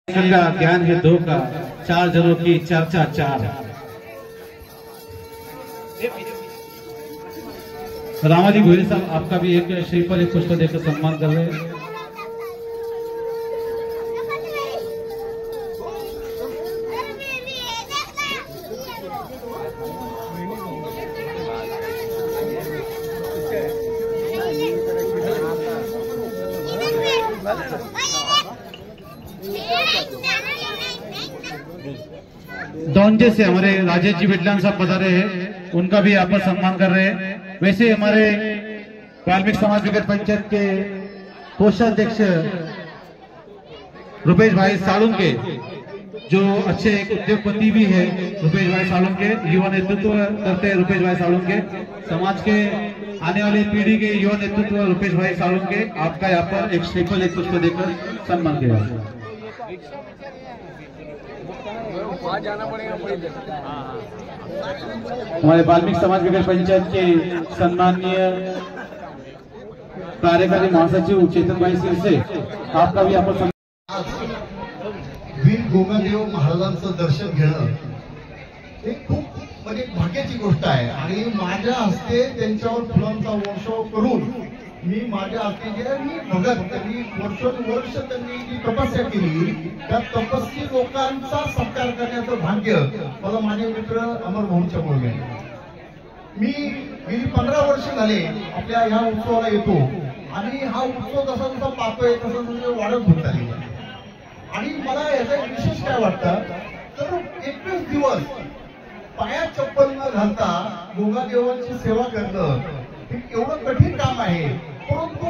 का ज्ञान है दो का, चार जनों की चर्चा चार। रामाजी गोहिल साहब आपका भी एक श्रीफल एक पुष्प देकर सम्मान कर रहे हैं। दौंजे से हमारे राजेश जी विटलान साहब बता रहे हैं, उनका भी आप सम्मान कर रहे हैं। वैसे हमारे वाल्मीकि समाज विकास पंचायत के कोषाध्यक्ष रुपेश भाई सालुंके, जो अच्छे एक उद्योगपति भी है, रुपेश भाई सालुंके युवा नेतृत्व करते हैं। रुपेश भाई सालुंके समाज के आने वाली पीढ़ी के युवा नेतृत्व रुपेश भाई सालुंके, आपका यहाँ पर एक श्रीफल एक पुष्प देकर सम्मान किया। हमारे वाल्मीकि समाज विकास पंचायत के सम्माननीय कार्यकारी महासचिव चेतन भाई सिंह से आपका भी आपण वीर गोगादेव महाराजांचं दर्शन घेणं हे खूप म्हणजे भाग्याची गोष्ट आहे आणि माझ्या हस्ते त्यांच्यावर फुलांचा वर्षाव करून मी माझ्या हस्ते जे मी भगत त्यांनी वर्ष त्यांनी जी तपस्या केली त्या तपस्वी लोकांचा सत्कार करण्याचं भाग्य मला माझे मित्र अमर भाऊंच्या मुळे मी गेली 15 वर्ष झाले आपल्या ह्या उत्सवाला येतो आणि हा उत्सव जसा जसा पाहतोय तसं वाढत होत आहे आणि मला याचा विशेष काय वाटतं तर 21 दिवस पायात चप्पल न घालता गोगादेवांची सेवा करणं हे एवढं कठीण काम आहे। परंतु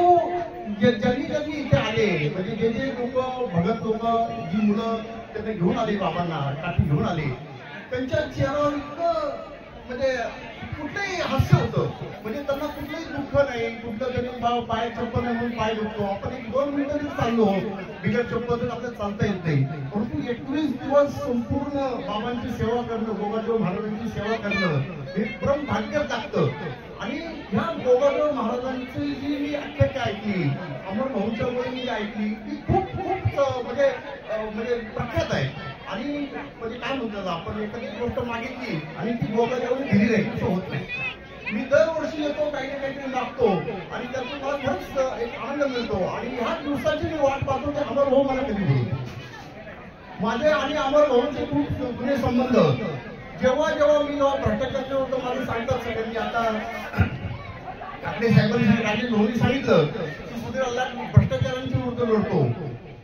ज्यांनी इथे आले म्हणजे जे लोक भगत लोक जी मुलं त्यांना घेऊन आले बाबांना काठी घेऊन आले त्यांच्या चेहऱ्यावर इतकं म्हणजे कुठलंही हास्य होतं म्हणजे त्यांना कुठलंही दुःख नाही कुठलं त्यांनी पाय चप्पल नाही म्हणून पाय दुखतो आपण 1-2 मिनिटं चाललो बिगर चप्पल तर आपल्याला चालता येत नाही परंतु 21 दिवस संपूर्ण बाबांची सेवा करणं गोगादेव महाराजांची सेवा करणं हे परम भाग्य लागतं। आणि ह्या गोगादेव महाराजांची जी मी आख्यायिका ऐकली अमर भाऊंच्या मुळे मी ऐकली ती खूप म्हणजे प्रख्यात आहे आणि म्हणजे काय म्हणतात आपण एखादी गोष्ट मागितली आणि ती गोगादेवाने दिली नाही असं होत नाही। मी दरवर्षी येतो काही ना काहीतरी मागतो आणि त्यातून मला खरंच एक आनंद मिळतो आणि ह्या दिवसाची मी वाट पाहतो ते अमर भाऊ मला कधी बोलतो। माझे आणि अमर भाऊंचे खूप जुने संबंध जेव्हा मी भ्रष्टाचार होतो मला सांगतात सगळ्यांनी आता काकडे साहेबांनी राजेश भाऊंनी सांगितलं की सुधीर अल्ला भ्रष्टाचारांच्या विरुद्ध लढतो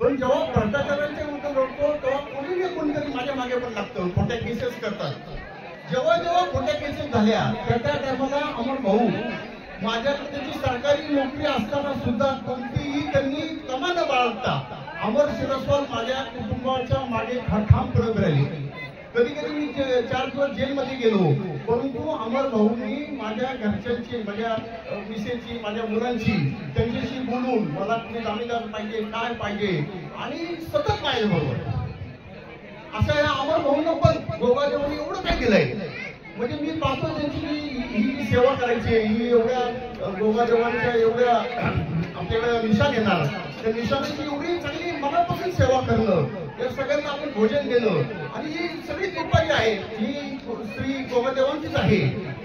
पण जेव्हा भ्रष्टाचारांच्या विरुद्ध लढतो तेव्हा कोणीतरी माझ्या मागे पण लागतं खोट्या केसेस करतात। जेव्हा खोट्या केसेस झाल्या त्या टायमाला अमर भाऊ माझ्याकडे त्याची सरकारी नोकरी असताना सुद्धा कोणतीही त्यांनी कमा न बाळगता अमर शिरस्वाल माझ्या कुटुंबाच्या मागे ठामपणे राहिले। कधी मी 4 दिवस जेलमध्ये गेलो परंतु अमर भाऊंनी माझ्या घरच्यांची माझ्या मिसेसची माझ्या मुलांची त्यांच्याशी बोलून मला तुम्ही जामीनदार पाहिजे काय पाहिजे आणि सतत माझ्याबरोबर असं या अमर भाऊंना पण गोगादेवांनी एवढं काय केलंय म्हणजे मी पाहतो त्यांची ही सेवा करायची ही एवढ्या गोगादेवांच्या एवढ्या आपल्याकडे निशाण येणार त्या निशाणाची एवढी चांगली मनापासून सेवा करणं या सगळ्यांना आपण भोजन देणं आणि ही सगळी कृपा जी आहे ही श्री गोगादेवांचीच आहे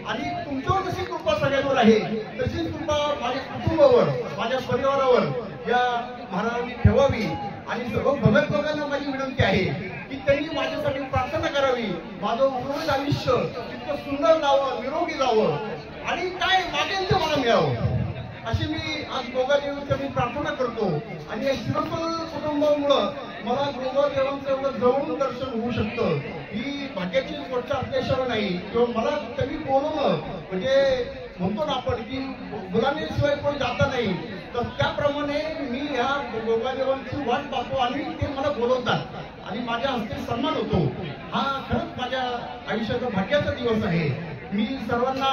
आणि तुमच्यावर जशी कृपा सगळ्यांवर आहे तशीच कृपा माझ्या कुटुंबावर माझ्या परिवारावर या महाराजांनी ठेवावी आणि सर्व भगत लोकांना माझी विनंती आहे की त्यांनी माझ्यासाठी प्रार्थना करावी माझं उर्वरित आयुष्य इतकं सुंदर जावं निरोगी जावं आणि काय मागेल ते मला मिळावं अशी मी आज गोगादेवीचं मी प्रार्थना करतो आणि या शिरस्वल कुटुंबामुळं मला गोगादेवांचं एवढं जवळून दर्शन होऊ शकतं ही भाग्याची गोष्ट असल्याशिवाय नाही किंवा मला त्यांनी बोलवणं म्हणजे म्हणतो ना आपण की मुलांशिवाय कोणी जाता नाही तर त्याप्रमाणे मी ह्या गोगादेवांची वाट पाहतो आणि ते मला बोलवतात आणि माझ्या हस्ते सन्मान होतो। हा खरंच माझ्या आयुष्याचा भाग्याचा दिवस आहे। मी सर्वांना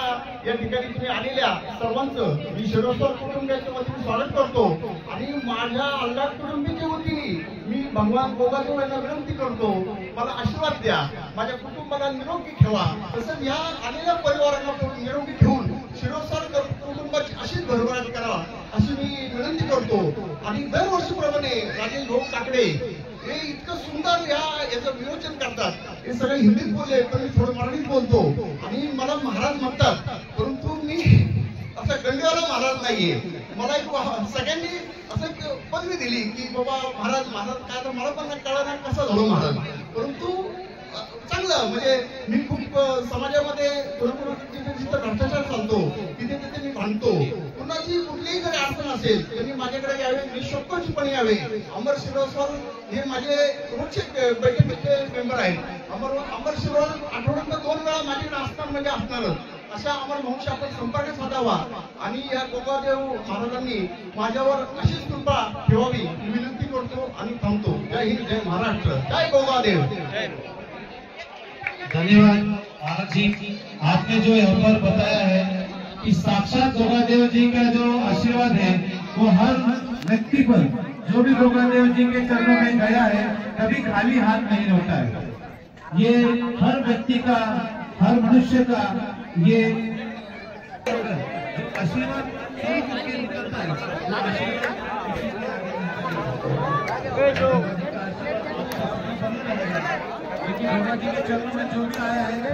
या ठिकाणी तुम्ही आलेल्या सर्वांचं मी शिरस्वाल कुटुंबाच्या वतीने स्वागत करतो आणि माझ्या अल्लाद कुटुंबीच्या वतीने मी भगवान गोगादेव यांना विनंती करतो मला आशीर्वाद द्या माझ्या कुटुंबाला निरोगी ठेवा तसंच या आलेल्या परिवारांना निरोगी ठेवून शिरस्वाल कुटुंबाची अशीच भरभराट करा अशी मी विनंती करतो आणि दरवर्षीप्रमाणे राजेश भाऊ काकडे हे इतकं याचं विवेचन करतात. हे सगळे हिंदीत बोलले पण मी थोडं मराठीत बोलतो आणि मला महाराज म्हणतात, परंतु मी असं गंगेवाला महाराज नाहीये. मला एक सगळ्यांनी असं एक पदवी दिली की बाबा महाराज महाराज काय, तर मला पण कळलं नाही कसं झालो महाराज. परंतु चांगलं म्हणजे मी खूप समाजामध्ये जिथं भ्रष्टाचार चालतो तिथे तिथे मी भांडतो. कुणाची कुठलीही जरी अडचण असेल त्यांनी माझ्याकडे यावे, निष्पक्षपणे यावे. अमर शिरोसर हे माझे रोजचे बैठकीचे मेंबर आहेत. अमर शिरोळ आठवड्यात 2 वेळा माझ्याकडे असणार म्हणजे असणारच. अशा अमर वंश आपण संपर्क साधावा आणि या गोगादेव महाराजांनी माझ्यावर अशीच कृपा ठेवावी ही विनंती करतो आणि थांबतो. जय हिंद, जय महाराष्ट्र, जय गोगादेव. धन्यवाद महाराज जी, आपने जो यहाँ पर बताया है कि साक्षात गोगादेव जी का जो आशीर्वाद है वो हर व्यक्ति पर, जो भी गोगादेव जी के चरणों में गया है कभी खाली हाथ नहीं लौटा है. ये हर व्यक्ति का, हर मनुष्य का ये आशीर्वाद निकलता है. लेकिन गोगा जी के चरणों में जो भी आया है